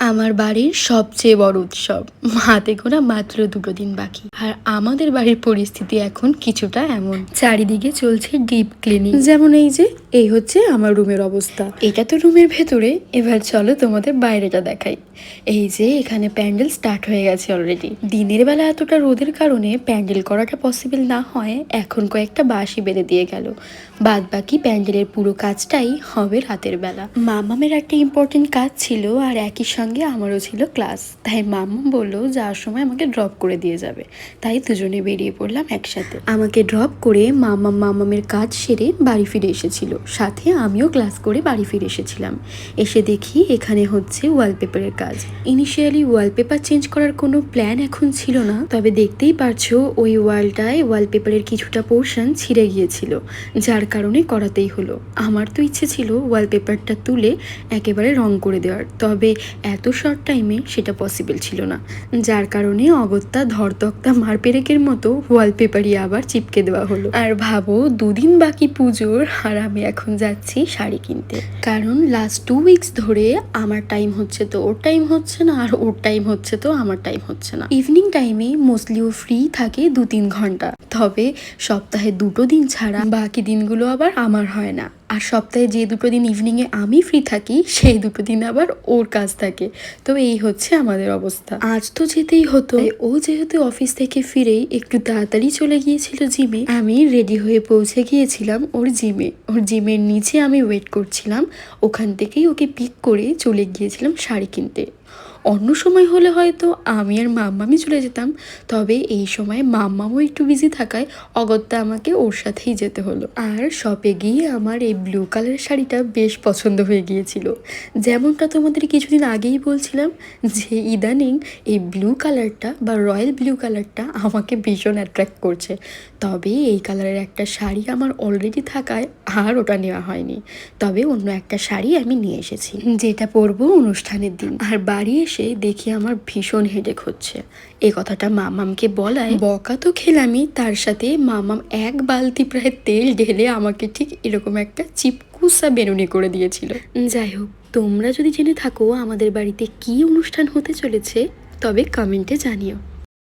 আমার বাড়ির সবচেয়ে বড় উৎসব, হাতে গোনা মাত্র 2 দিন বাকি। আর আমাদের বাড়ির পরিস্থিতি এখন কিছুটা এমন, চারিদিকে চলছে ডিপ ক্লিনিং। যেমন এই হচ্ছে আমার রুমের অবস্থা। এটা তো রুমের ভেতরে, এবার চলো তোমাদের বাইরেটা দেখাই। এই যে এখানে প্যান্ডেল স্টার্ট হয়ে গেছে অলরেডি। দিনের বেলা এতটা রোদের কারণে প্যান্ডেল করাটা পসিবল না হয় এখন কয়েকটা বাঁশি বেঁধে দিয়ে গেল। বাদ বাকি প্যান্ডেলের পুরো কাজটাই হবে রাতের বেলা। মামামের একটা ইম্পর্টেন্ট কাজ ছিল আর একই সঙ্গে আমারও ছিল ক্লাস, তাই মাম্মাম বললো যাওয়ার সময় আমাকে ড্রপ করে দিয়ে যাবে। তাই দুজনে বেরিয়ে পড়লাম একসাথে। আমাকে ড্রপ করে মামামের কাজ সেরে বাড়ি ফিরে এসেছিল, সাথে আমিও ক্লাস করে বাড়ি ফিরে এসেছিলাম। এসে দেখি এখানে হচ্ছে ওয়ালপেপারের কাজ। ইনিশিয়ালি ওয়ালপেপার চেঞ্জ করার কোনো প্ল্যান এখন ছিল না, তবে দেখতেই পারছো ওই ওয়ালটায় ওয়ালপেপারের কিছুটা পোর্শন ছিঁড়ে গিয়েছিল, যার কারণে করাতেই হলো। আমার তো ইচ্ছে ছিল ওয়ালপেপারটা তুলে একেবারে রং করে দেওয়ার, তবে এত শর্ট টাইমে সেটা পসিবল ছিল না, যার কারণে অগত্যা ধরতক্তা মারপেরেকের মতো ওয়ালপেপারই আবার চিপকে দেওয়া হলো। আর ভাবো 2 দিন বাকি পুজোর, আর আমি এখন যাচ্ছি শাড়ি কিনতে। কারণ লাস্ট 2 উইকস ধরে আমার টাইম হচ্ছে তো ওর টাইম হচ্ছে না, আর ওর টাইম হচ্ছে তো আমার টাইম হচ্ছে না। ইভিনিং টাইমে মোস্টলি ও ফ্রি থাকে 2-3 ঘন্টা, তবে সপ্তাহে 2 দিন ছাড়া বাকি দিনগুলো আবার আমার হয় না। আর সপ্তাহে যে 2 দিন ইভিনিংয়ে আমি ফ্রি থাকি সেই 2 দিন আবার ওর কাজ থাকে। তো এই হচ্ছে আমাদের অবস্থা। আজ তো যেতেই হতো, ও যেহেতু অফিস থেকে ফিরেই একটু তাড়াতাড়ি চলে গিয়েছিল জিমে, আমি রেডি হয়ে পৌঁছে গিয়েছিলাম ওর জিমে। ওর জিমের নিচে আমি ওয়েট করছিলাম, ওখান থেকেই ওকে পিক করে চলে গিয়েছিলাম শাড়ি কিনতে। অন্য সময় হলে হয়তো আমি আর মাম্মামি চলে যেতাম, তবে এই সময় মাম্মামও একটু বিজি থাকায় অগত্যা আমাকে ওর সাথেই যেতে হলো। আর শপে গিয়ে আমার এই ব্লু কালারের শাড়িটা বেশ পছন্দ হয়ে গিয়েছিল। যেমনটা তোমাদের কিছুদিন আগেই বলছিলাম যে ইদানিং এই ব্লু কালারটা বা রয়্যাল ব্লু কালারটা আমাকে ভীষণ অ্যাট্রাক্ট করছে, তবে এই কালারের একটা শাড়ি আমার অলরেডি থাকায় আর ওটা নেওয়া হয়নি। তবে অন্য একটা শাড়ি আমি নিয়ে এসেছি, যেটা পরবো অনুষ্ঠানের দিন। আর বাড়ি এসে দেখি আমার ভীষণ হেডেক হচ্ছে। এই কথাটা মামামকে বলায় বকা তো খেলামই, তার সাথে মামাম 1 বালতি প্রায় তেল ঢেলে আমাকে ঠিক এরকম একটা চিপকুসা বেনুনি করে দিয়েছিল। যাই হোক, তোমরা যদি জেনে থাকো আমাদের বাড়িতে কি অনুষ্ঠান হতে চলেছে তবে কমেন্টে জানিও।